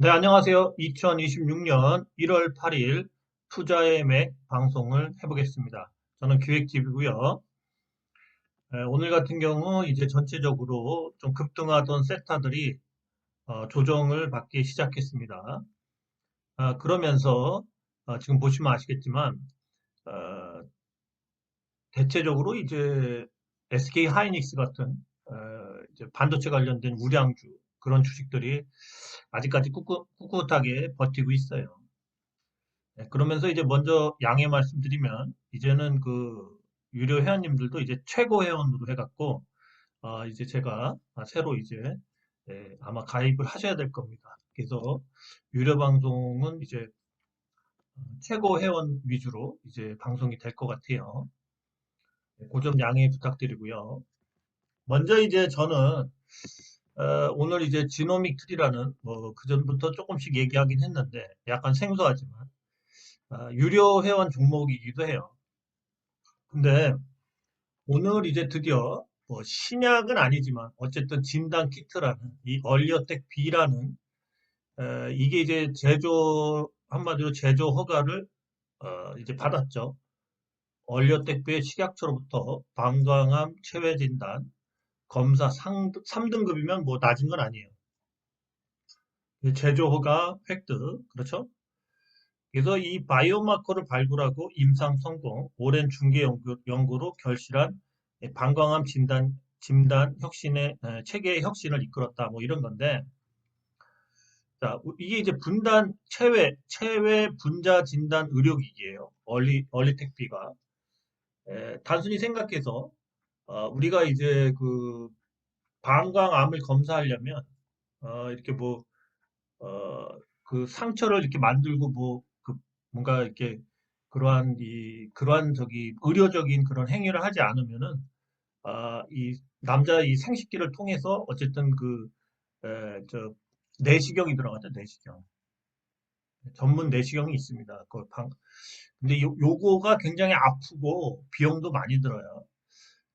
네, 안녕하세요. 2026년 1월 8일 투자의 맥 방송을 해보겠습니다. 저는 기획집이고요. 오늘 같은 경우 이제 전체적으로 좀 급등하던 섹터들이 조정을 받기 시작했습니다. 그러면서 지금 보시면 아시겠지만 어, 대체적으로 이제 SK 하이닉스 같은 어, 이제 반도체 관련된 우량주 그런 주식들이 아직까지 꿋꿋하게 버티고 있어요. 네, 그러면서 이제 먼저 양해 말씀드리면 이제는 그 유료 회원님들도 이제 최고 회원으로 해갖고 이제 제가 새로 이제 아마 가입을 하셔야 될 겁니다. 그래서 유료 방송은 이제 최고 회원 위주로 이제 방송이 될 것 같아요. 그 점 양해 부탁드리고요. 먼저 이제 저는 오늘 이제 지노믹 트리라는 뭐 그전부터 조금씩 얘기하긴 했는데 약간 생소하지만 유료 회원 종목이기도 해요. 근데 오늘 이제 드디어 뭐 신약은 아니지만 어쨌든 진단 키트라는 이 얼리어텍 B라는 이게 이제 제조 한마디로 제조 허가를 이제 받았죠. 얼리어텍 B의 식약처로부터 방광암 체외 진단 검사 3등급이면 뭐 낮은 건 아니에요. 제조 허가 획득 그렇죠? 그래서 이 바이오마커를 발굴하고 임상 성공, 오랜 중개 연구로 결실한 방광암 진단 혁신의 체계의 혁신을 이끌었다. 뭐 이런 건데, 자, 이게 이제 체외 분자 진단 의료기기예요. 얼리텍비가 단순히 생각해서 우리가 이제 그 방광암을 검사하려면 이렇게 뭐 그 상처를 이렇게 만들고 그 뭔가 이렇게 그러한 저기 의료적인 그런 행위를 하지 않으면은 이 남자 이 생식기를 통해서 어쨌든 저 내시경이 들어가죠, 내시경. 전문 내시경이 있습니다. 근데 요거가 굉장히 아프고 비용도 많이 들어요.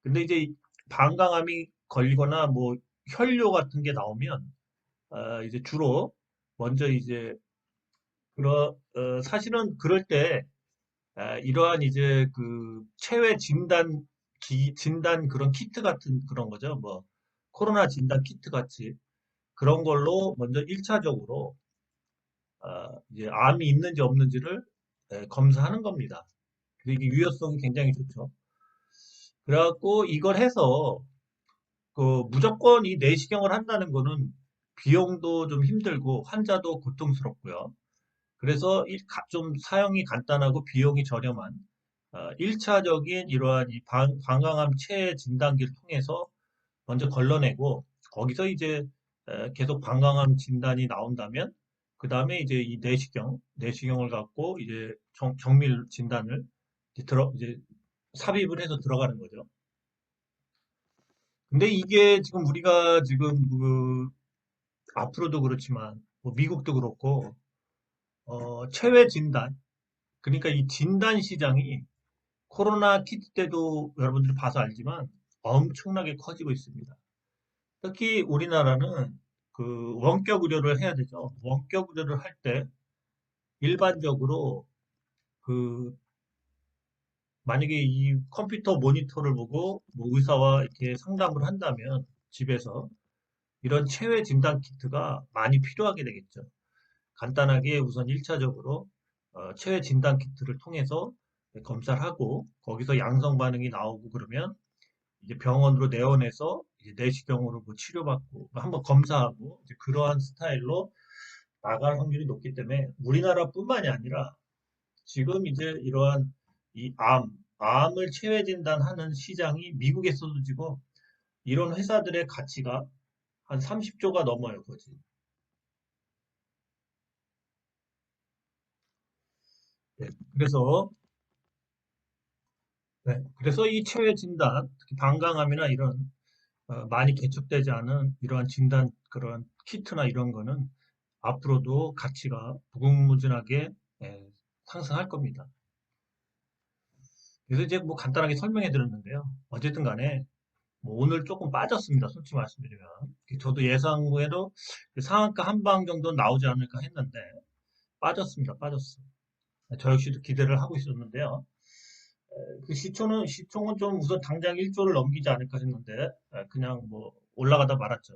근데 이제 방광암이 걸리거나 뭐 혈뇨 같은 게 나오면 이제 주로 먼저 이제 사실은 그럴 때, 이러한 이제 그 체외 진단 그런 키트 같은 그런 거죠. 뭐, 코로나 진단 키트 같이 그런 걸로 먼저 1차적으로, 이제 암이 있는지 없는지를 검사하는 겁니다. 그리고 이게 유효성이 굉장히 좋죠. 그래갖고 이걸 해서 그 무조건 이 내시경을 한다는 거는 비용도 좀 힘들고 환자도 고통스럽고요. 그래서 좀 사용이 간단하고 비용이 저렴한 1차적인 이러한 이 방광암 체해 진단기를 통해서 먼저 걸러내고 거기서 이제 계속 방광암 진단이 나온다면 그 다음에 이제 이 내시경을 갖고 이제 정밀 진단을 이제 삽입을 해서 들어가는 거죠. 근데 이게 지금 우리가 지금 그 앞으로도 그렇지만 뭐 미국도 그렇고 체외 진단 그러니까 이 진단 시장이 코로나 키트 때도 여러분들이 봐서 알지만 엄청나게 커지고 있습니다. 특히 우리나라는 그 원격 의료를 해야 되죠. 원격 의료를 할 때 일반적으로 그 만약에 이 컴퓨터 모니터를 보고 뭐 의사와 이렇게 상담을 한다면 집에서 이런 체외 진단 키트가 많이 필요하게 되겠죠. 간단하게 우선 1차적으로 체외 진단 키트를 통해서 검사를 하고 거기서 양성 반응이 나오고 그러면 이제 병원으로 내원해서 이제 내시경으로 뭐 치료받고 뭐 한번 검사하고 이제 그러한 스타일로 나갈 확률이 높기 때문에 우리나라뿐만이 아니라 지금 이제 이러한 암을 체외 진단하는 시장이 미국에서도 지금 이런 회사들의 가치가 한 30조가 넘어요, 거지. 네, 그래서 이 체외 진단, 특히 방광암이나 이런 많이 개척되지 않은 이러한 진단 그런 키트나 이런 거는 앞으로도 가치가 무궁무진하게 예, 상승할 겁니다. 그래서 이제 뭐 간단하게 설명해 드렸는데요. 어쨌든 간에 뭐 오늘 조금 빠졌습니다. 솔직히 말씀드리면. 저도 예상외로 상한가 한 방 정도 나오지 않을까 했는데, 빠졌습니다. 빠졌어. 저 역시도 기대를 하고 있었는데요. 그 시총은 좀 우선 당장 1조를 넘기지 않을까 했는데, 그냥 뭐 올라가다 말았죠.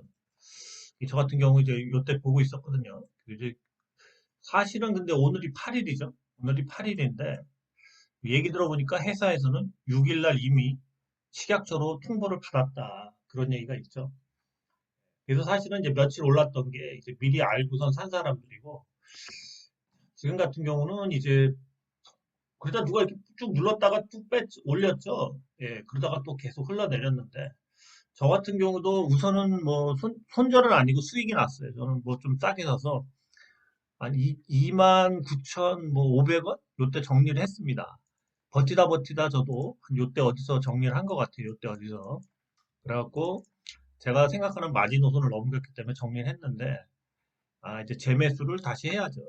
저 같은 경우 이제 요때 보고 있었거든요. 이제 사실은 근데 오늘이 8일이죠. 오늘이 8일인데, 얘기 들어보니까 회사에서는 6일 날 이미 식약처로 통보를 받았다. 그런 얘기가 있죠. 그래서 사실은 이제 며칠 올랐던 게 이제 미리 알고선 산 사람들이고, 지금 같은 경우는 이제 그러다 누가 이렇게 쭉 눌렀다가 쭉 올렸죠. 예, 그러다가 또 계속 흘러내렸는데, 저 같은 경우도 우선은 뭐 손절은 아니고 수익이 났어요. 저는 뭐 좀 싸게 사서 한 29,000 뭐 500원 요때 정리를 했습니다. 버티다 저도 한 요때 어디서 정리를 한 것 같아요. 요때 어디서. 그래갖고 제가 생각하는 마지노선을 넘겼기 때문에 정리를 했는데, 이제 재매수를 다시 해야죠.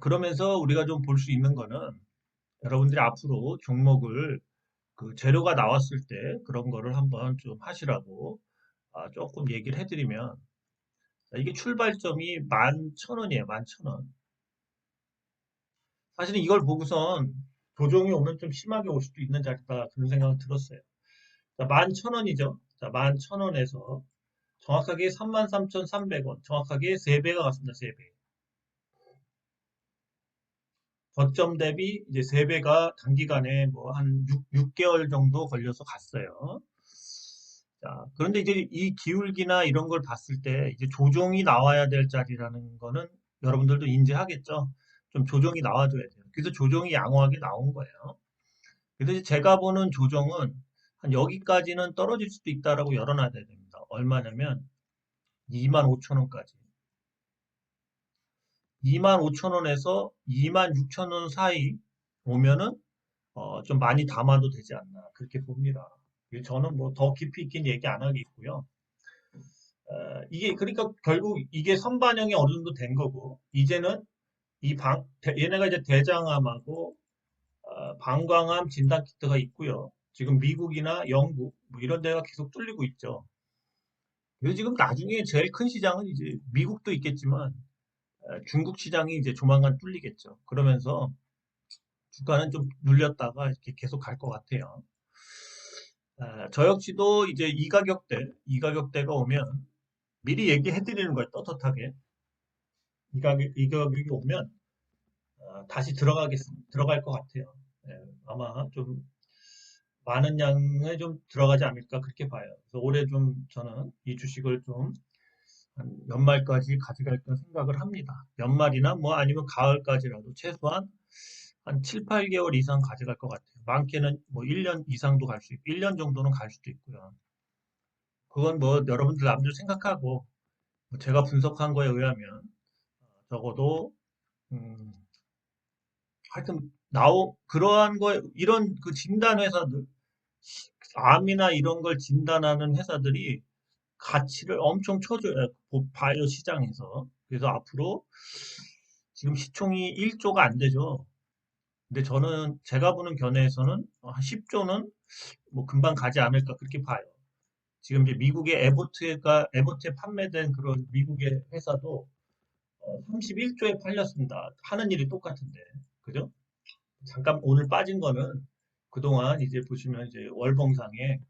그러면서 우리가 좀 볼 수 있는 거는 여러분들이 앞으로 종목을 그 재료가 나왔을 때 그런 거를 한번 좀 하시라고 조금 얘기를 해드리면, 이게 출발점이 11,000원이에요. 11,000원. 사실은 이걸 보고선 조정이 오면 좀 심하게 올 수도 있는 자리다 그런 생각이 들었어요. 자, 11,000원이죠. 자, 11,000원에서 정확하게 33,300원. 정확하게 3배가 갔습니다. 3배. 저점 대비 이제 3배가 단기간에 뭐 한 6개월 정도 걸려서 갔어요. 자, 그런데 이제 이 기울기나 이런 걸 봤을 때 이제 조정이 나와야 될 자리라는 거는 여러분들도 인지하겠죠? 좀 조정이 나와줘야 돼요. 그래서 조정이 양호하게 나온 거예요. 그래서 이제 제가 보는 조정은 한 여기까지는 떨어질 수도 있다라고 열어놔야 됩니다. 얼마냐면 25,000원까지. 25,000원에서 26,000원 사이 오면은 좀 많이 담아도 되지 않나 그렇게 봅니다. 저는 뭐 더 깊이 있긴 얘기 안 하겠고요. 이게 그러니까 결국 이게 선반영이 어느 정도 된 거고 이제는 얘네가 이제 대장암하고 방광암 진단 키트가 있고요. 지금 미국이나 영국 뭐 이런 데가 계속 뚫리고 있죠. 그래서 지금 나중에 제일 큰 시장은 이제 미국도 있겠지만 중국 시장이 이제 조만간 뚫리겠죠. 그러면서 주가는 좀 눌렸다가 이렇게 계속 갈 것 같아요. 저 역시도 이제 이 가격대가 오면 미리 얘기해 드리는 거예요. 떳떳하게. 이 가격이 오면 다시 들어갈 것 같아요. 예, 아마 좀 많은 양에 좀 들어가지 않을까 그렇게 봐요. 그래서 올해 좀 저는 이 주식을 좀 한 연말까지 가져갈까 생각을 합니다. 연말이나 뭐 아니면 가을까지라도 최소한 한 7, 8개월 이상 가져갈 것 같아요. 많게는 뭐 1년 이상도 갈 수 있고 1년 정도는 갈 수도 있고요. 그건 뭐 여러분들 남들 생각하고 뭐 제가 분석한 거에 의하면 적어도 음, 하여튼 그러한 거에 이런 그 진단 회사들 암이나 이런 걸 진단하는 회사들이 가치를 엄청 쳐줘요. 바이오 시장에서. 그래서 앞으로 지금 시총이 1조가 안 되죠. 근데 저는 제가 보는 견해에서는 한 10조는 뭐 금방 가지 않을까 그렇게 봐요. 지금 이제 미국의 에보트에 판매된 그런 미국의 회사도 31조에 팔렸습니다. 하는 일이 똑같은데. 그죠? 잠깐 오늘 빠진 거는 그동안 이제 보시면 이제 월봉상에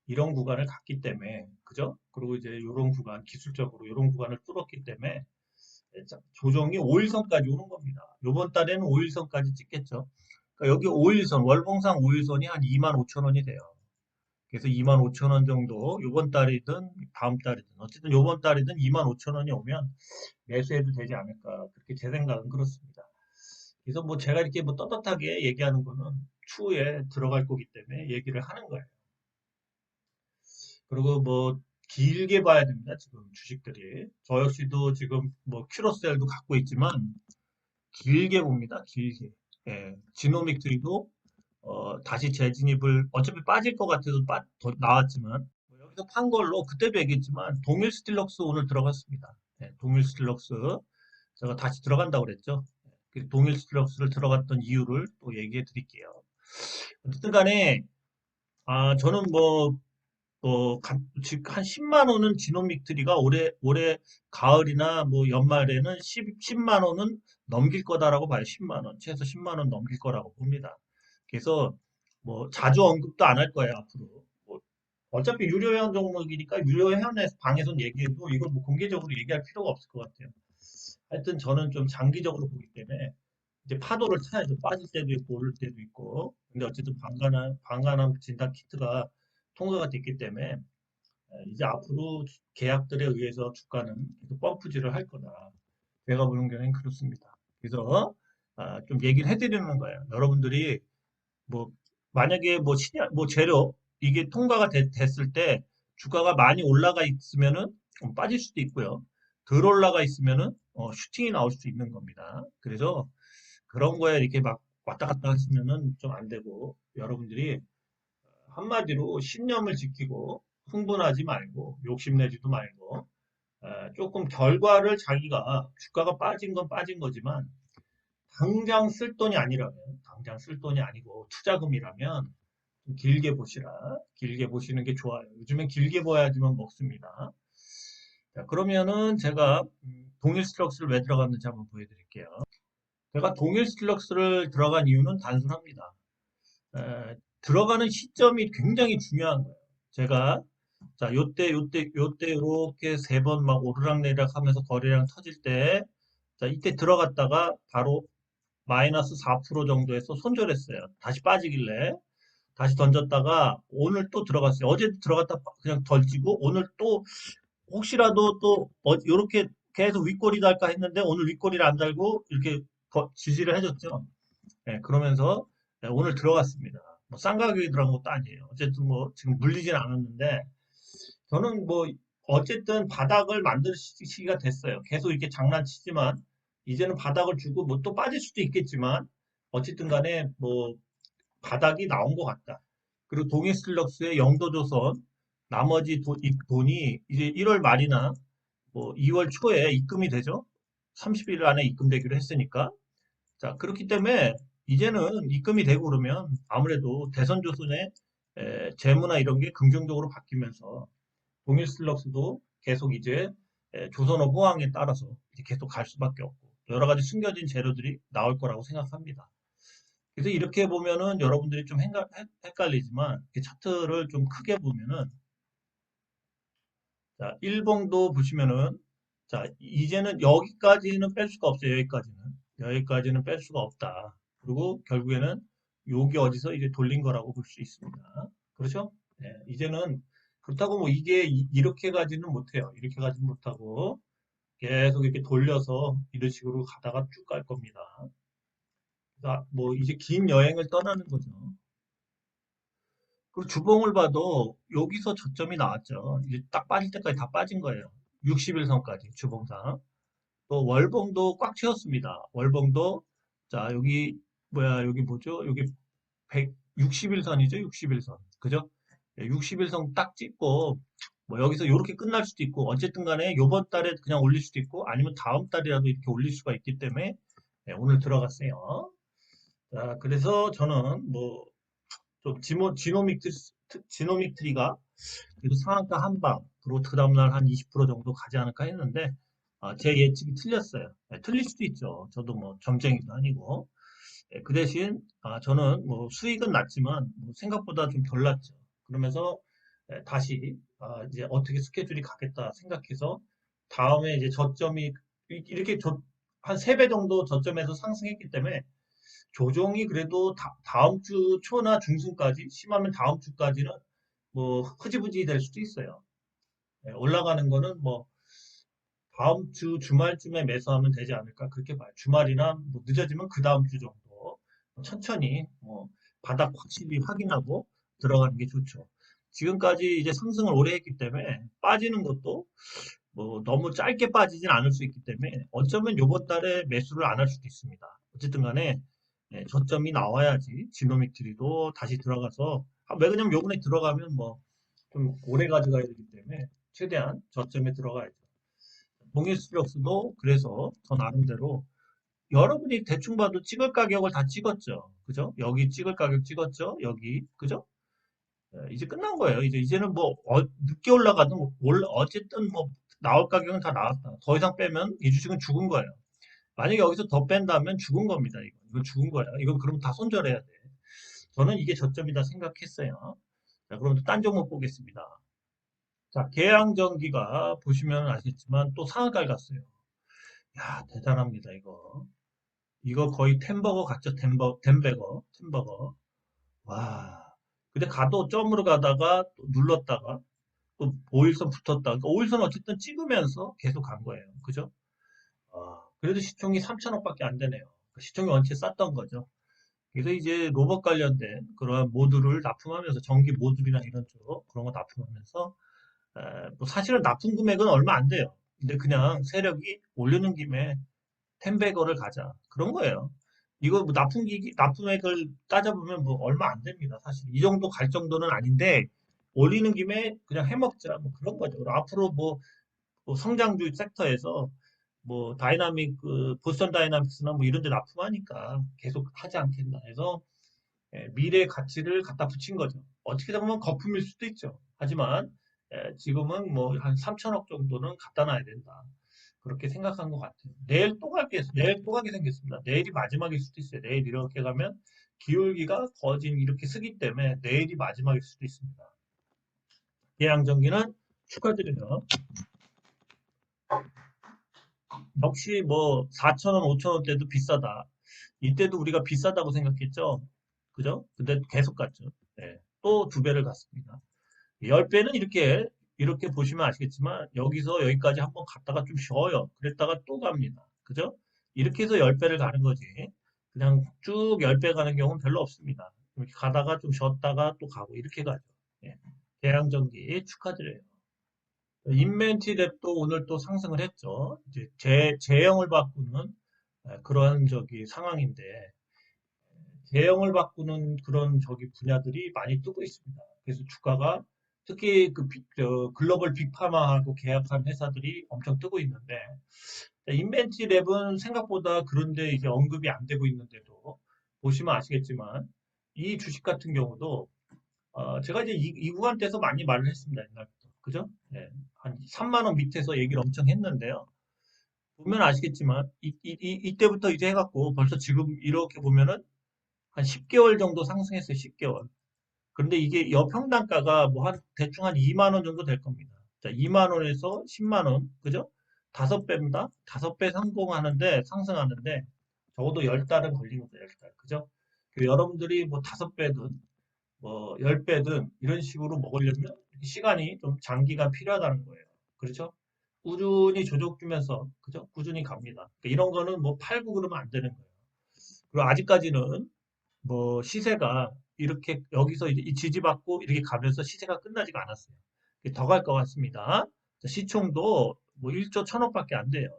이런 구간을 갔기 때문에 그죠? 그리고 이제 이런 구간 기술적으로 이런 구간을 뚫었기 때문에 조정이 5일선까지 오는 겁니다. 이번 달에는 5일선까지 찍겠죠. 그러니까 여기 5일선 월봉상 5일선이 한 25,000원이 돼요. 그래서 25,000원 정도 이번 달이든 다음 달이든 어쨌든 이번 달이든 25,000원이 오면 매수해도 되지 않을까 그렇게 제 생각은 그렇습니다. 그래서 뭐 제가 이렇게 뭐 떳떳하게 얘기하는 거는 추후에 들어갈 거기 때문에 얘기를 하는 거예요. 그리고 뭐 길게 봐야 됩니다. 지금 주식들이. 저 역시도 지금 뭐 큐로셀도 갖고 있지만 길게 봅니다. 길게. 예, 지노믹트리도 다시 재진입을 어차피 빠질 것 같아서 더 나왔지만 뭐 여기서 판 걸로 그때도 얘기했지만 동일 스틸럭스 오늘 들어갔습니다. 예, 동일 스틸럭스 제가 다시 들어간다고 그랬죠. 그 동일 스틸럭스를 들어갔던 이유를 또 얘기해 드릴게요. 어쨌든 간에 저는 뭐 즉, 한 10만 원은 지노믹트리가 올해 가을이나 뭐 연말에는 10만 원은 넘길 거다라고 봐요. 10만 원. 최소 10만 원 넘길 거라고 봅니다. 그래서 뭐 자주 언급도 안 할 거예요, 앞으로. 뭐 어차피 유료 회원 종목이니까 유료 회원의 방에서 얘기해도 이걸 뭐 공개적으로 얘기할 필요가 없을 것 같아요. 하여튼 저는 좀 장기적으로 보기 때문에 이제 파도를 타야죠. 빠질 때도 있고 오를 때도 있고. 근데 어쨌든 방간암 진단 키트가 통과가 됐기 때문에 이제 앞으로 계약들에 의해서 주가는 계속 펌프질을 할 거다. 제가 보는 경우는 그렇습니다. 그래서 좀 얘기를 해드리는 거예요. 여러분들이 뭐 만약에 뭐 재료 이게 통과가 됐을 때 주가가 많이 올라가 있으면은 빠질 수도 있고요. 덜 올라가 있으면은 슈팅이 나올 수 있는 겁니다. 그래서 그런 거에 이렇게 막 왔다 갔다 하시면은 좀 안 되고 여러분들이 한마디로 신념을 지키고 흥분하지 말고 욕심내지도 말고 조금 결과를 자기가 주가가 빠진 건 빠진 거지만 당장 쓸 돈이 아니고 투자금이라면 좀 길게 보시라. 길게 보시는 게 좋아요. 요즘엔 길게 봐야지만 먹습니다. 자, 그러면은 제가 동일 스트럭스를 왜 들어갔는지 한번 보여드릴게요. 제가 동일 스트럭스를 들어간 이유는 단순합니다. 들어가는 시점이 굉장히 중요한 거예요. 제가 자, 요때 이렇게 세 번 막 오르락내리락 하면서 거래량 터질 때, 자, 이때 들어갔다가 바로 마이너스 4% 정도에서 손절했어요. 다시 빠지길래 다시 던졌다가 오늘 또 들어갔어요. 어제 들어갔다 그냥 던지고 오늘 또 혹시라도 또 이렇게 계속 윗꼬리 달까 했는데 오늘 윗꼬리를 안 달고 이렇게 지지를 해줬죠. 네, 그러면서 네, 오늘 들어갔습니다. 뭐 싼 가격에 들어간 것도 아니에요. 어쨌든 뭐 지금 물리진 않았는데 저는 뭐 어쨌든 바닥을 만들 시기가 됐어요. 계속 이렇게 장난치지만 이제는 바닥을 주고 뭐 또 빠질 수도 있겠지만 어쨌든 간에 뭐 바닥이 나온 것 같다. 그리고 동해슬럭스의 영도조선 나머지 이 돈이 이제 1월 말이나 뭐 2월 초에 입금이 되죠. 30일 안에 입금되기로 했으니까. 자, 그렇기 때문에 이제는 입금이 되고 그러면 아무래도 대선조선의 재무나 이런 게 긍정적으로 바뀌면서 동일슬럭스도 계속 이제 조선업 호황에 따라서 이제 계속 갈 수밖에 없고 여러 가지 숨겨진 재료들이 나올 거라고 생각합니다. 그래서 이렇게 보면은 여러분들이 좀 헷갈리지만 차트를 좀 크게 보면은 자, 일봉도 보시면은 자, 이제는 여기까지는 뺄 수가 없어요. 여기까지는 뺄 수가 없다. 그리고 결국에는 여기 어디서 이제 돌린 거라고 볼 수 있습니다. 그렇죠? 네, 이제는 그렇다고 뭐 이게 이렇게 가지는 못해요. 이렇게 가지는 못하고 계속 이렇게 돌려서 이런 식으로 가다가 쭉 갈 겁니다. 그러니까 뭐 이제 긴 여행을 떠나는 거죠. 그리고 주봉을 봐도 여기서 저점이 나왔죠. 이제 딱 빠질 때까지 다 빠진 거예요. 60일선까지 주봉상. 또 월봉도 꽉 채웠습니다. 월봉도 자 여기 여기 뭐죠? 여기 160일선이죠. 60일선. 그죠? 60일선 딱 찍고 뭐 여기서 이렇게 끝날 수도 있고 어쨌든 간에 요번 달에 그냥 올릴 수도 있고 아니면 다음 달이라도 이렇게 올릴 수가 있기 때문에 네, 오늘 들어갔어요. 자, 그래서 저는 뭐 좀 지노믹 트리가 그래도 상한가 한 방, 그리고 그 다음날 한 20% 정도 가지 않을까 했는데, 제 예측이 틀렸어요. 네, 틀릴 수도 있죠. 저도 뭐 점쟁이도 아니고. 네, 그 대신, 저는 뭐 수익은 났지만, 뭐 생각보다 좀 덜 났죠. 그러면서, 다시, 이제 어떻게 스케줄이 가겠다 생각해서, 다음에 이제 저점이, 이렇게 한 3배 정도 저점에서 상승했기 때문에, 조정이 그래도 다음 주 초나 중순까지, 심하면 다음 주까지는 뭐 흐지부지 될 수도 있어요. 네, 올라가는 거는 뭐 다음 주 주말쯤에 매수하면 되지 않을까 그렇게 봐요. 주말이나 뭐 늦어지면 그 다음 주 정도 천천히 바닥 확실히 확인하고 들어가는 게 좋죠. 지금까지 이제 상승을 오래 했기 때문에 빠지는 것도 뭐 너무 짧게 빠지진 않을 수 있기 때문에 어쩌면 요번 달에 매수를 안 할 수도 있습니다. 어쨌든 간에 저점이 나와야지 지노미트리도 다시 들어가서 왜 그러냐면 요번에 들어가면 뭐 좀 오래 가져가야 되기 때문에 최대한 저점에 들어가야죠. 동일스력스도 그래서 저 나름대로 여러분이 대충 봐도 찍을 가격을 다 찍었죠. 그죠? 여기 찍을 가격 찍었죠? 여기 그죠? 이제 끝난 거예요. 이제는 뭐 늦게 올라가든 어쨌든 뭐 나올 가격은 다 나왔다. 더 이상 빼면 이 주식은 죽은 거예요. 만약에 여기서 더 뺀다면 죽은 겁니다. 이건 죽은 거야. 이건 그럼 다 손절해야 돼. 저는 이게 저점이다 생각했어요. 자, 그럼 또 딴 종목 보겠습니다. 자, 계양전기가 보시면 아시겠지만 또 상한가를 갔어요. 야, 대단합니다, 이거. 이거 거의 템버거 같죠? 템버거. 와. 근데 가도 점으로 가다가 또 눌렀다가 또 5일선 붙었다. 그러니까 5일선 어쨌든 찍으면서 계속 간 거예요. 그죠? 그래도 시총이 3천억밖에 안 되네요. 시총이 원체 쌌던 거죠. 그래서 이제 로봇 관련된 그러한 모듈을 납품하면서 전기 모듈이나 이런 쪽 그런 거 납품하면서 뭐 사실은 납품 금액은 얼마 안 돼요. 근데 그냥 세력이 올리는 김에 텐베거를 가자 그런 거예요. 이거 뭐 납품액을 따져보면 뭐 얼마 안 됩니다. 사실 이 정도 갈 정도는 아닌데 올리는 김에 그냥 해먹자 뭐 그런 거죠. 그리고 앞으로 뭐 성장주 섹터에서 뭐 보스턴 다이나믹스나 뭐 이런 데 납품하니까 계속 하지 않겠나 해서 미래 가치를 갖다 붙인 거죠. 어떻게 보면 거품일 수도 있죠. 하지만 지금은 뭐 한 3천억 정도는 갖다 놔야 된다. 그렇게 생각한 것 같아요. 내일 또 가게 생겼습니다. 내일이 마지막일 수도 있어요. 내일 이렇게 가면 기울기가 거진 이렇게 쓰기 때문에 내일이 마지막일 수도 있습니다. 대양전기는 축하드려요. 역시 뭐 4천원, 5천원대도 비싸다. 이때도 우리가 비싸다고 생각했죠. 그죠? 근데 계속 갔죠. 네. 또 두 배를 갔습니다. 10배는 이렇게 보시면 아시겠지만 여기서 여기까지 한번 갔다가 좀 쉬어요. 그랬다가 또 갑니다. 그죠? 이렇게 해서 10배를 가는 거지. 그냥 쭉 10배 가는 경우는 별로 없습니다. 이렇게 가다가 좀 쉬었다가 또 가고 이렇게 가죠. 예. 대양전기 축하드려요. 인벤티랩도 오늘 또 상승을 했죠. 이제 제형을 바꾸는 그런 상황인데 제형을 바꾸는 그런 분야들이 많이 뜨고 있습니다. 그래서 주가가 특히 글로벌 빅파마하고 계약한 회사들이 엄청 뜨고 있는데 인벤티랩은 생각보다 그런데 이게 언급이 안 되고 있는데도 보시면 아시겠지만 이 주식 같은 경우도 제가 이제 이 구간대에서 많이 말을 했습니다. 옛날부터. 그죠? 네. 한 3만 원 밑에서 얘기를 엄청 했는데요. 보면 아시겠지만 이때부터 이제 해갖고 벌써 지금 이렇게 보면은 한 10개월 정도 상승했어요. 10개월. 그런데 이게 여평단가가 뭐 대충 한 2만 원 정도 될 겁니다. 자, 2만 원에서 10만 원. 그죠? 5배입니다. 5배 상승하는데 적어도 10달은 걸립니다. 10달. 그죠? 여러분들이 뭐 5배든 뭐 10배든 이런 식으로 먹으려면 시간이 좀 장기간 필요하다는 거예요. 그렇죠? 꾸준히 조정 주면서 그죠? 꾸준히 갑니다. 그러니까 이런 거는 뭐 팔고 그러면 안 되는 거예요. 그리고 아직까지는 뭐 시세가 이렇게 여기서 이제 이 지지받고 이렇게 가면서 시세가 끝나지가 않았어요. 더 갈 것 같습니다. 시총도 뭐 1조 1천억밖에 안 돼요.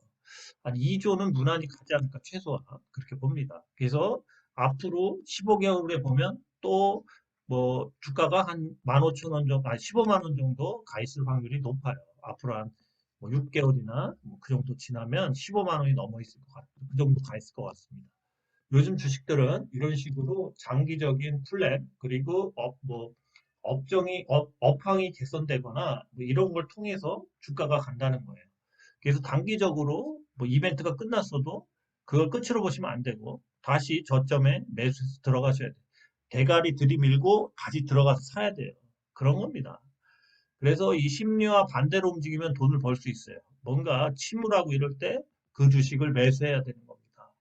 한 2조는 무난히 가지 않을까 최소한 그렇게 봅니다. 그래서 앞으로 15개월에 보면 또 뭐 주가가 한 15,000원 정도, 아니 15만 원 정도 가 있을 확률이 높아요. 앞으로 한뭐 6개월이나 그 정도 지나면 15만 원이 넘어 있을 것 같아요. 그 정도 가 있을 것 같습니다. 요즘 주식들은 이런 식으로 장기적인 플랜 그리고 업황이 개선되거나 뭐 이런 걸 통해서 주가가 간다는 거예요. 그래서 단기적으로 뭐 이벤트가 끝났어도 그걸 끝으로 보시면 안 되고 다시 저점에 매수해서 들어가셔야 돼요. 대가리 들이밀고 다시 들어가서 사야 돼요. 그런 겁니다. 그래서 이 심리와 반대로 움직이면 돈을 벌 수 있어요. 뭔가 침울하고 이럴 때 그 주식을 매수해야 되는 겁니다.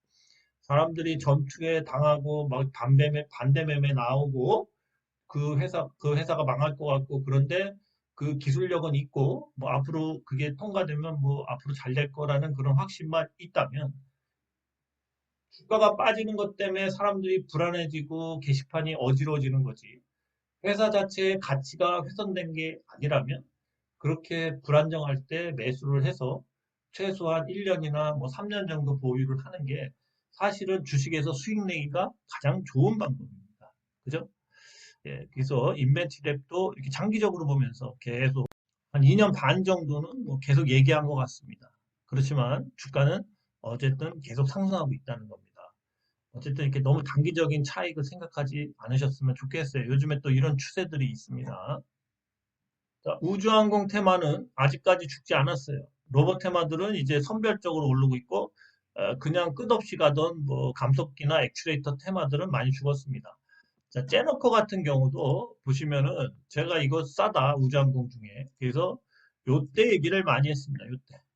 사람들이 전투에 당하고 막 반대 매매 나오고 그 회사가 망할 것 같고 그런데 그 기술력은 있고 뭐 앞으로 그게 통과되면 뭐 앞으로 잘 될 거라는 그런 확신만 있다면 주가가 빠지는 것 때문에 사람들이 불안해지고 게시판이 어지러워지는 거지. 회사 자체의 가치가 훼손된 게 아니라면 그렇게 불안정할 때 매수를 해서 최소한 1년이나 뭐 3년 정도 보유를 하는 게 사실은 주식에서 수익 내기가 가장 좋은 방법입니다. 그죠? 예, 그래서 인벤트랩도 이렇게 장기적으로 보면서 계속 한 2년 반 정도는 뭐 계속 얘기한 것 같습니다. 그렇지만 주가는 어쨌든 계속 상승하고 있다는 겁니다. 어쨌든 이렇게 너무 단기적인 차익을 생각하지 않으셨으면 좋겠어요. 요즘에 또 이런 추세들이 있습니다. 자, 우주항공 테마는 아직까지 죽지 않았어요. 로봇 테마들은 이제 선별적으로 오르고 있고, 그냥 끝없이 가던 뭐 감속기나 액추레이터 테마들은 많이 죽었습니다. 자, 제너커 같은 경우도 보시면은 제가 이거 싸다 우주항공 중에 그래서 요때 얘기를 많이 했습니다.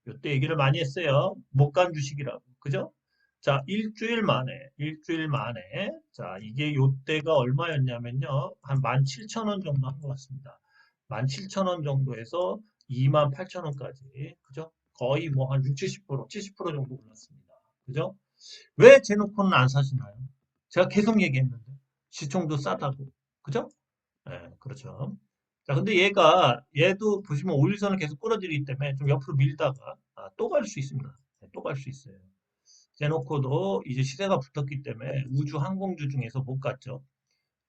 요때 얘기를 많이 했어요. 못 간 주식이라고 그죠? 자, 일주일 만에 자, 이게 요때가 얼마였냐면요, 한 17,000원 정도 한 것 같습니다. 17,000원 정도에서 28,000원까지 그죠? 거의 뭐 한 6, 70% 정도 올랐습니다. 그죠? 왜 제노코는 안 사시나요? 제가 계속 얘기했는데 시총도 싸다고 그죠? 네, 그렇죠. 자, 근데 얘도 보시면 오일선을 계속 끌어들이기 때문에 좀 옆으로 밀다가 또 갈 수 있습니다. 네, 또 갈 수 있어요. 제노코도 이제 시세가 붙었기 때문에 우주 항공주 중에서 못 갔죠.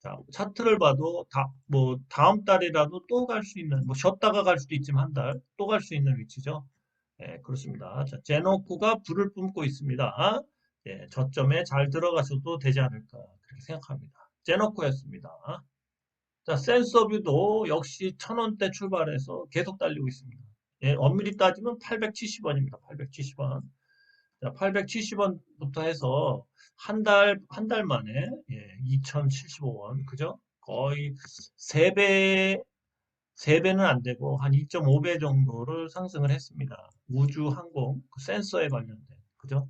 자, 차트를 봐도 뭐 다음 달이라도 또 갈 수 있는, 뭐 쉬었다가 갈 수도 있지만 한 달 또 갈 수 있는 위치죠. 예, 그렇습니다. 자, 제노코가 불을 뿜고 있습니다. 예, 저점에 잘 들어가셔도 되지 않을까 그렇게 생각합니다. 제노코였습니다. 자, 센서뷰도 역시 1,000원대 출발해서 계속 달리고 있습니다. 예, 엄밀히 따지면 870원입니다. 870원. 자, 870원부터 해서 한 달 만에 예, 2,075원. 그죠? 거의 3배, 세배는안 되고 한 2.5배 정도를 상승을 했습니다. 우주 항공 그 센서에 관련된. 그죠?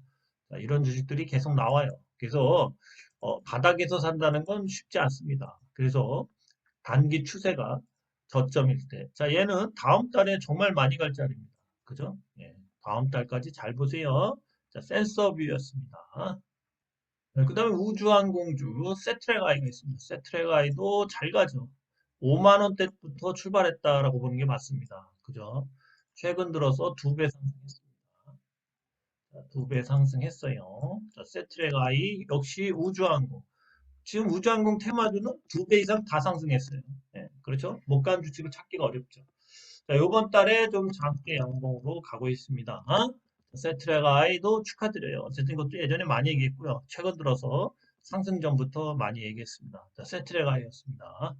자, 이런 주식들이 계속 나와요. 그래서 바닥에서 산다는 건 쉽지 않습니다. 그래서 단기 추세가 저점일 때. 자, 얘는 다음 달에 정말 많이 갈 자리입니다. 그죠? 예, 다음 달까지 잘 보세요. 자, 센서뷰였습니다. 그 다음에 우주항공주 세트랙아이가 있습니다. 세트랙아이도 잘 가죠. 5만 원대부터 출발했다라고 보는 게 맞습니다. 그죠? 최근 들어서 2배 상승했습니다. 자, 2배 상승했어요. 자, 세트랙아이 역시 우주항공. 지금 우주항공 테마주는 2배 이상 다 상승했어요. 예, 그렇죠? 못 간 주식을 찾기가 어렵죠. 자, 요번 달에 좀 장대 양봉으로 가고 있습니다. 세트랙 아이도 축하드려요. 어쨌든 이것도 예전에 많이 얘기했고요. 최근 들어서 상승 전부터 많이 얘기했습니다. 자, 세트랙 아이였습니다.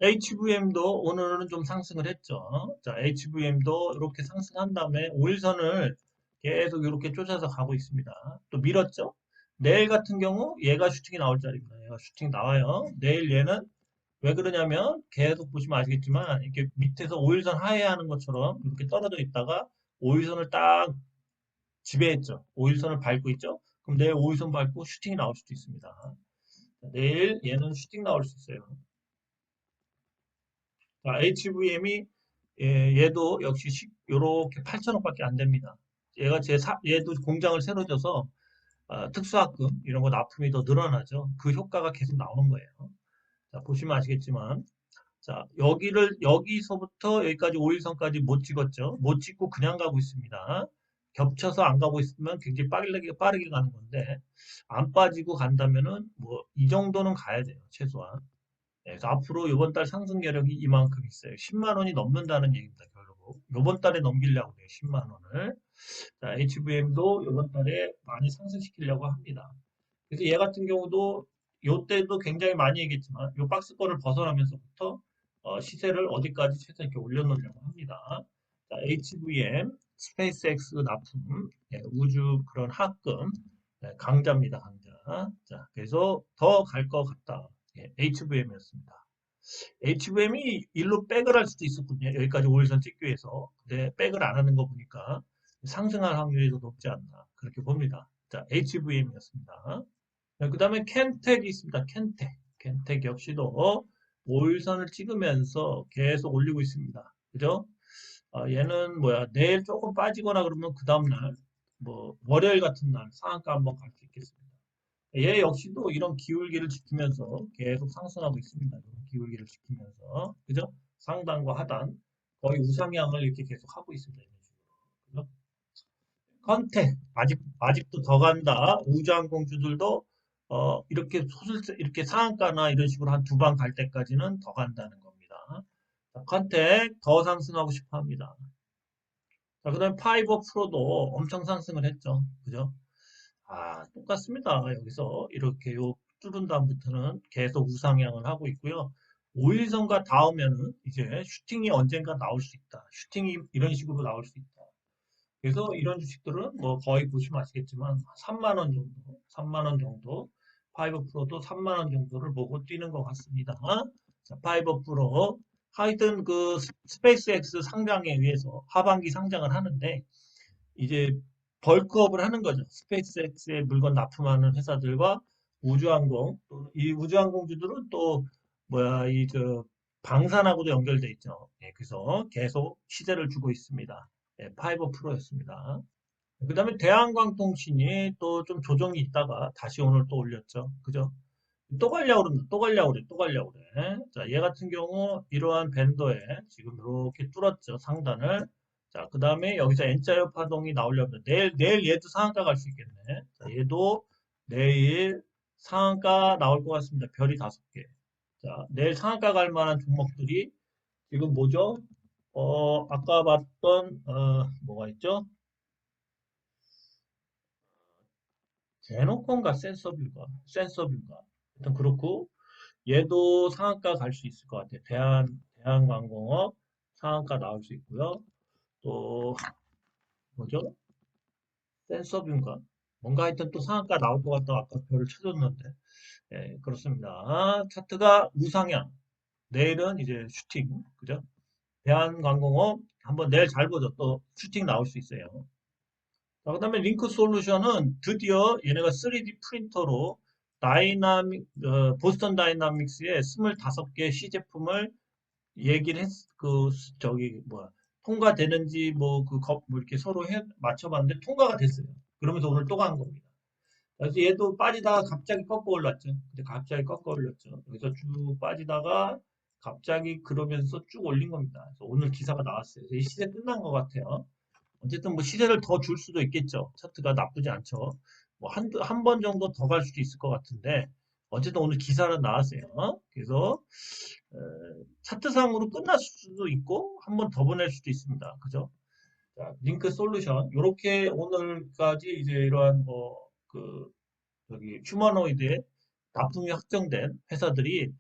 HVM도 오늘은 좀 상승을 했죠. 자, HVM도 이렇게 상승한 다음에 5일선을 계속 이렇게 쫓아서 가고 있습니다. 또 밀었죠. 내일 같은 경우 얘가 슈팅이 나올 자리입니다. 얘가 슈팅 나와요. 내일 얘는 왜 그러냐면 계속 보시면 아시겠지만 이렇게 밑에서 5일선 하회하는 것처럼 이렇게 떨어져 있다가 5일선을 딱 지배했죠. 5일선을 밟고 있죠. 그럼 내일 5일선 밟고 슈팅이 나올 수도 있습니다. 내일 얘는 슈팅 나올 수 있어요. 자, HVM이 얘도 역시 요렇게 8천억밖에 안 됩니다. 얘도 공장을 새로 져서 특수학금 이런 거 납품이 더 늘어나죠. 그 효과가 계속 나오는 거예요. 자, 보시면 아시겠지만 자, 여기서부터 여기까지 5일선까지 못 찍었죠. 못 찍고 그냥 가고 있습니다. 겹쳐서 안 가고 있으면 굉장히 빠르게 가는 건데, 안 빠지고 간다면은, 뭐, 이 정도는 가야 돼요. 최소한. 네, 그래서 앞으로 이번 달 상승 계력이 이만큼 있어요. 10만 원이 넘는다는 얘기입니다, 결국. 이번 달에 넘기려고 해요, 10만 원을. 자, HVM도 이번 달에 많이 상승시키려고 합니다. 그래서 얘 같은 경우도 요때도 굉장히 많이 얘기했지만 요 박스권을 벗어나면서부터 시세를 어디까지 최소 이렇게 올려놓으려고 합니다. 자, HVM, 스페이스X 납품, 예, 우주 그런 합금, 강자입니다, 강자. 자, 그래서 더 갈 것 같다. 예, HVM이었습니다. HVM이 일로 백을 할 수도 있었거든요. 여기까지 5일선 찍기 위해서. 근데 백을 안 하는 거 보니까 상승할 확률이 더 높지 않나. 그렇게 봅니다. 자, HVM이었습니다. 그 다음에 켄텍이 있습니다. 켄텍. 켄텍 역시도 5일선을 찍으면서 계속 올리고 있습니다. 그죠? 얘는 뭐야, 내일 조금 빠지거나 그러면 그 다음날, 뭐, 월요일 같은 날 상한가 한번 갈 수 있겠습니다. 얘 역시도 이런 기울기를 지키면서 계속 상승하고 있습니다. 이런 기울기를 지키면서. 그죠? 상단과 하단. 거의 우상향을 이렇게 계속 하고 있습니다. 이런 식으로. 그죠? 컨택 아직도 더 간다. 우주항공주들도 이렇게 상한가나 이런 식으로 한 두 방 갈 때까지는 더 간다는 겁니다. 자, 컨택 더 상승하고 싶어 합니다. 자, 그다음에 파이버 프로도 엄청 상승을 했죠. 그죠? 똑같습니다. 여기서 이렇게 요 뚫은 다음부터는 계속 우상향을 하고 있고요. 5일선과 닿으면은 이제 슈팅이 언젠가 나올 수 있다. 슈팅이 이런 식으로 나올 수 있다. 그래서 이런 주식들은 뭐 거의 보시면 아시겠지만 3만 원 정도, 3만 원 정도, 파이버 프로도 3만 원 정도를 보고 뛰는 것 같습니다. 자, 파이버 프로 하여튼 그 스페이스X 상장에 의해서 하반기 상장을 하는데 이제 벌크업을 하는 거죠. 스페이스X에 물건 납품하는 회사들과 우주항공, 이 우주항공주들은 또 뭐야 이 저 방산하고도 연결돼 있죠. 예, 그래서 계속 시세를 주고 있습니다. 예, 파이버 프로였습니다. 그다음에 대한광통신이 또 좀 조정이 있다가 다시 오늘 또 올렸죠. 그죠? 또 가려고 그러는데 또 가려고 그래, 또 가려고 그래. 자, 얘 같은 경우 이러한 밴더에 지금 이렇게 뚫었죠, 상단을. 자, 그 다음에 여기서 N자열 파동이 나오려면 내일 얘도 상한가 갈 수 있겠네. 자, 얘도 내일 상한가 나올 것 같습니다. 별이 5개. 자, 내일 상한가 갈 만한 종목들이 지금 뭐죠? 아까 봤던, 뭐가 있죠? 제노콘과 센서뷰인가. 일단 그렇고, 얘도 상한가 갈 수 있을 것 같아요. 대한항공업 상한가 나올 수 있고요. 또 뭐죠? 센서뷰인가? 뭔가 하여튼 또 상한가 나올 것 같다고 아까 별을 쳐줬는데. 예, 그렇습니다. 차트가 우상향. 내일은 이제 슈팅. 그죠? 대한항공업 한번 내일 잘 보죠. 또 슈팅 나올 수 있어요. 자, 그다음에 링크 솔루션은 드디어 얘네가 3D 프린터로 보스턴 다이나믹스의 25개 시제품을 얘기를 저기, 뭐야, 통과되는지, 뭐 이렇게 서로 맞춰봤는데, 통과가 됐어요. 그러면서 오늘 또 간 겁니다. 그래서 얘도 빠지다가 갑자기 꺾어 올랐죠. 근데 갑자기 꺾어 올렸죠. 여기서 쭉 빠지다가 갑자기 그러면서 쭉 올린 겁니다. 그래서 오늘 기사가 나왔어요. 그래서 이 시세 끝난 것 같아요. 어쨌든 뭐 시세를 더 줄 수도 있겠죠. 차트가 나쁘지 않죠. 뭐 한 번 정도 더 갈 수도 있을 것 같은데, 어쨌든 오늘 기사는 나왔어요. 그래서 어, 차트상으로 끝날 수도 있고 한 번 더 보낼 수도 있습니다. 그죠? 자, 링크 솔루션 이렇게 오늘까지 이제 이러한 뭐그 저기 휴머노이드의 납품이 확정된 회사들이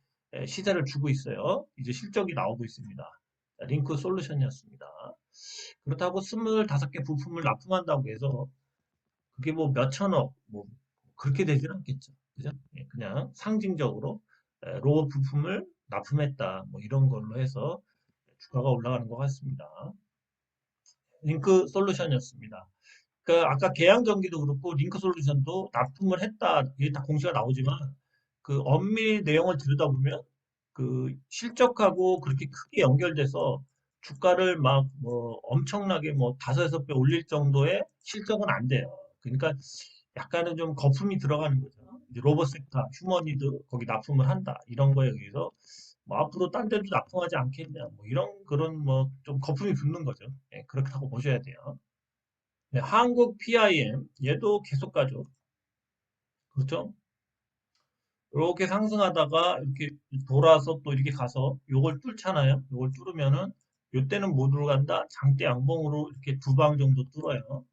시세를 주고 있어요. 이제 실적이 나오고 있습니다. 자, 링크 솔루션이었습니다. 그렇다고 25개 부품을 납품한다고 해서 그게 뭐 몇천억 뭐 그렇게 되지는 않겠죠. 그죠? 예, 그냥 상징적으로 로봇 부품을 납품했다. 뭐 이런 걸로 해서 주가가 올라가는 것 같습니다. 링크 솔루션이었습니다. 그 아까 계양전기도 그렇고 링크 솔루션도 납품을 했다. 이게 다 공시가 나오지만 그 엄밀히 내용을 들여다보면 그 실적하고 그렇게 크게 연결돼서 주가를 막 뭐 엄청나게 뭐 다섯 여섯 배 올릴 정도의 실적은 안 돼요. 그러니까 약간은 좀 거품이 들어가는 거죠. 이제 로봇 섹터, 휴머니드 거기 납품을 한다. 이런 거에 의해서 뭐 앞으로 딴 데도 납품하지 않겠냐. 뭐 이런 그런 뭐 좀 거품이 붙는 거죠. 예, 그렇다고 보셔야 돼요. 네, 한국 PIM 얘도 계속 가죠. 그렇죠? 이렇게 상승하다가 이렇게 돌아서 또 이렇게 가서 요걸 뚫잖아요. 요걸 뚫으면은 요때는 못 들어간다. 장대 양봉으로 이렇게 두 방 정도 뚫어요.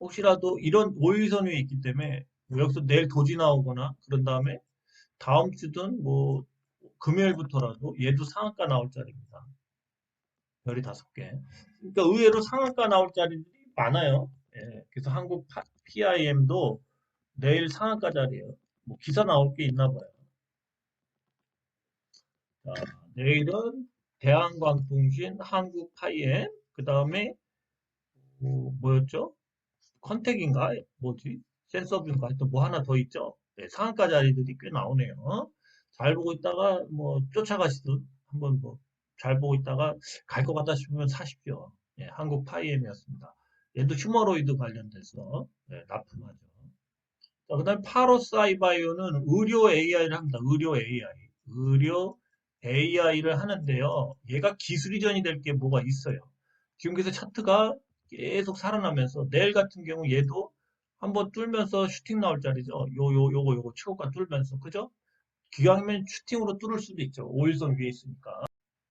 혹시라도 이런 5일선 위에 있기 때문에 뭐 여기서 내일 도지 나오거나 그런 다음에 다음 주든 뭐 금요일부터라도 얘도 상한가 나올 자리입니다. 별이 5개. 그러니까 의외로 상한가 나올 자리들이 많아요. 예, 그래서 한국 PIM도 내일 상한가 자리에요. 뭐 기사 나올 게 있나 봐요. 자, 내일은 대한광통신, 한국파이엠, 그 다음에 뭐였죠? 컨택인가? 뭐지? 센서뷰인가? 하여튼 뭐 하나 더 있죠? 네, 상한가 자리들이 꽤 나오네요. 잘 보고 있다가 뭐 쫓아가시듯 한번 뭐 잘 보고 있다가 갈 것 같다 싶으면 사십시오. 예, 한국파이엠이었습니다. 얘도 휴머로이드 관련돼서 납품하죠. 자, 그다음에 파로사이바이오는 의료 AI를 합니다. 의료 AI. 의료 AI를 하는데요. 얘가 기술 이전이 될 게 뭐가 있어요. 지금 그래서 차트가 계속 살아나면서 내일 같은 경우 얘도 한번 뚫면서 슈팅 나올 자리죠. 요거 최고가 뚫면서 그죠? 기왕이면 슈팅으로 뚫을 수도 있죠. 5일선 위에 있으니까.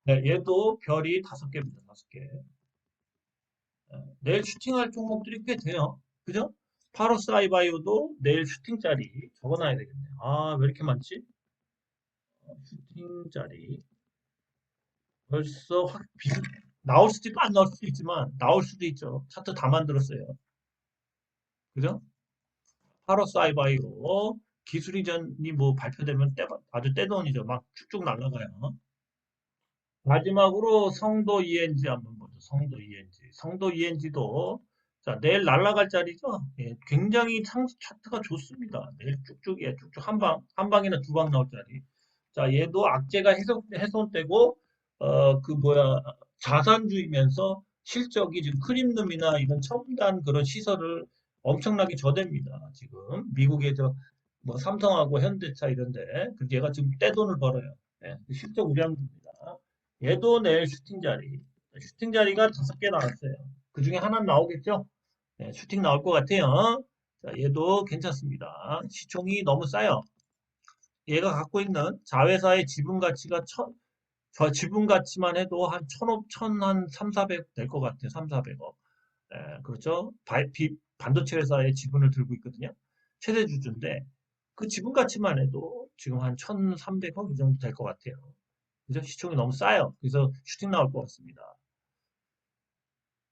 네, 얘도 별이 5개입니다. 5개. 내일 슈팅할 종목들이 꽤 돼요. 그죠? 파로스 아이바이오도 내일 슈팅 자리 적어놔야 되겠네. 아, 왜 이렇게 많지? 슈팅 자리. 벌써 나올 수도 있고 안 나올 수도 있지만, 나올 수도 있죠. 차트 다 만들었어요. 그죠? 파로스 아이바이오. 기술 이전이 뭐 발표되면 아주 떼돈이죠. 막 쭉쭉 날라가요. 마지막으로 성도 ENG 한번 보죠. 성도 ENG. 성도 ENG도 자, 내일 날아갈 자리죠. 예, 굉장히 차트가 좋습니다. 내일 쭉쭉, 예, 쭉쭉 한 방이나 두 방 나올 자리. 자, 얘도 악재가 훼손되고, 그 뭐야, 자산주이면서 실적이 지금 크림룸이나 이런 첨단 그런 시설을 엄청나게 저댑니다. 지금 미국의 뭐 삼성하고 현대차 이런데, 그 얘가 지금 떼돈을 벌어요. 예, 실적 우량주입니다. 얘도 내일 슈팅 자리. 슈팅 자리가 5개 나왔어요. 그 중에 하나는 나오겠죠? 네, 슈팅 나올 것 같아요. 자, 얘도 괜찮습니다. 시총이 너무 싸요. 얘가 갖고 있는 자회사의 지분 가치가 저 지분 가치만 해도 한 1,500, 한 3, 400 될 것 같아요. 3, 400억. 예, 그렇죠? 반도체 회사의 지분을 들고 있거든요. 최대 주주인데, 그 지분 가치만 해도 지금 한 1,300억 이 정도 될 것 같아요. 그죠? 시총이 너무 싸요. 그래서 슈팅 나올 것 같습니다.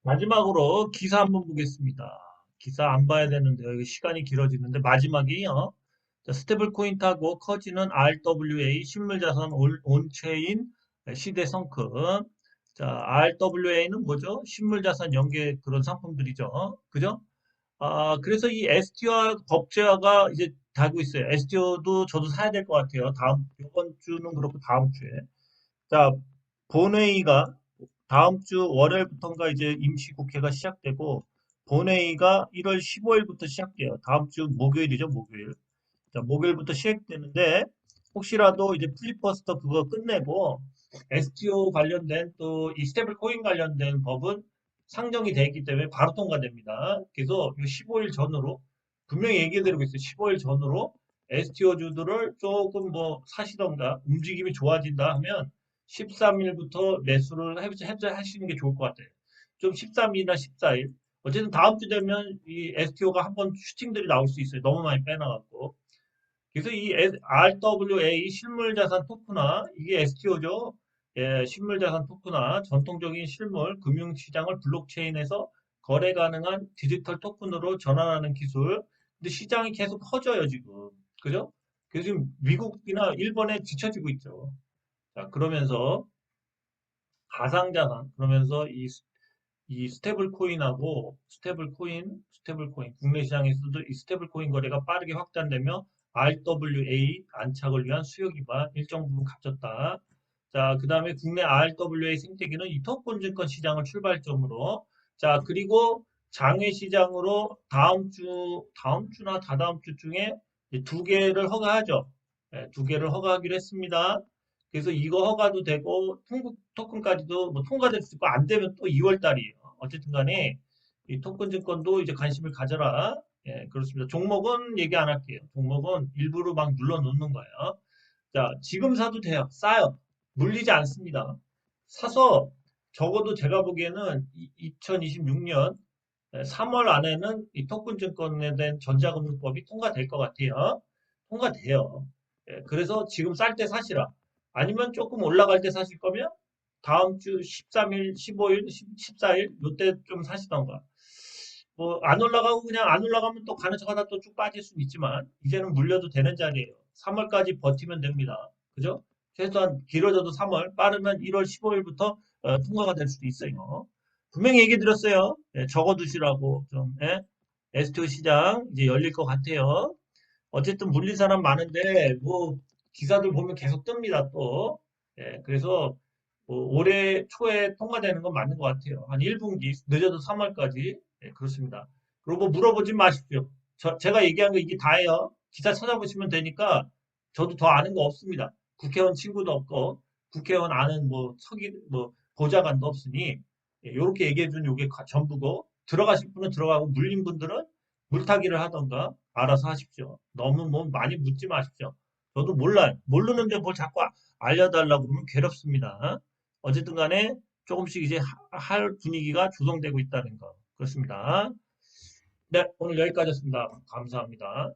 마지막으로 기사 한번 보겠습니다. 기사 안 봐야 되는데요. 이거 시간이 길어지는데 마지막이요. 자, 스테이블 코인 타고 커지는 RWA 실물자산 온체인 시대 성큼. 자, RWA는 뭐죠? 실물자산 연계 그런 상품들이죠. 그죠? 아, 그래서 이 ST와 법제화가 이제 다고 있어요. STO도 저도 사야 될 것 같아요. 이번 주는 그렇고 다음 주에. 자, 본회의가 다음 주 월요일부터인가 이제 임시국회가 시작되고 본회의가 1월 15일부터 시작돼요. 다음 주 목요일이죠, 목요일. 자, 목요일부터 시작되는데 혹시라도 이제 필리버스터 그거 끝내고 STO 관련된 또 이 스테이블 코인 관련된 법은 상정이 돼 있기 때문에 바로 통과됩니다. 그래서 15일 전으로 분명히 얘기해드리고 있어요. 15일 전으로 STO주들을 조금 뭐 사시던가 움직임이 좋아진다 하면 13일부터 매수를 하시는 게 좋을 것 같아요. 좀 13일이나 14일. 어쨌든 다음 주 되면 이 STO가 한번 슈팅들이 나올 수 있어요. 너무 많이 빼놔갖고. 그래서 이 RWA 실물자산 토크나 이게 STO죠. 예, 실물자산 토크나 전통적인 실물 금융시장을 블록체인에서 거래 가능한 디지털 토큰으로 전환하는 기술. 근데 시장이 계속 커져요, 지금. 그죠? 그래서 지금 미국이나 일본에 뒤처지고 있죠. 자, 그러면서 가상자산, 그러면서 이 스테이블 코인, 국내 시장에서도 이 스테이블 코인 거래가 빠르게 확산되며 RWA 안착을 위한 수요 기반 일정 부분 갖췄다. 자, 그 다음에 국내 RWA 생태계는 이 토큰 증권 시장을 출발점으로 자, 그리고 장외 시장으로 다음 주나 다다음 주 중에 이제 두 개를 허가하죠. 네, 두 개를 허가하기로 했습니다. 그래서 이거 허가도 되고 통국 토큰까지도 뭐 통과될 수 있고 안 되면 또 2월 달이에요. 어쨌든 간에 이 토큰 증권도 이제 관심을 가져라. 예, 그렇습니다. 종목은 얘기 안 할게요. 종목은 일부러 막 눌러 놓는 거예요. 자, 지금 사도 돼요. 싸요. 물리지 않습니다. 사서 적어도 제가 보기에는 2026년 3월 안에는 이 토큰 증권에 대한 전자금융법이 통과될 것 같아요. 통과돼요. 예, 그래서 지금 쌀 때 사시라. 아니면 조금 올라갈 때 사실 거면 다음 주 13일, 15일, 14일 요때 좀 사시던가. 뭐 안 올라가고 그냥 안 올라가면 또 가는 척 하다 또 쭉 빠질 수는 있지만 이제는 물려도 되는 자리예요. 3월까지 버티면 됩니다. 그죠? 최소한 길어져도 3월, 빠르면 1월 15일부터 통과가 될 수도 있어요. 분명히 얘기 드렸어요. 예, 적어두시라고 좀. 예? STO 시장 이제 열릴 것 같아요. 어쨌든 물린 사람 많은데 뭐 기사들 보면 계속 뜹니다 또. 예, 그래서 뭐 올해 초에 통과되는 건 맞는 것 같아요. 한 1분기 늦어도 3월까지. 예, 그렇습니다. 그리고 물어보지 마십시오. 제가 얘기한 거 이게 다예요. 기사 찾아보시면 되니까 저도 더 아는 거 없습니다. 국회의원 친구도 없고 국회의원 아는 뭐 뭐 보좌관도 없으니 이렇게 얘기해 준 요게 전부고 들어가실 분은 들어가고 물린 분들은 물타기를 하던가 알아서 하십시오. 너무 뭐 많이 묻지 마십시오. 저도 몰라요. 모르는데 뭘 자꾸 알려달라고 그러면 괴롭습니다. 어쨌든 간에 조금씩 이제 할 분위기가 조성되고 있다는 거. 그렇습니다. 네, 오늘 여기까지였습니다. 감사합니다.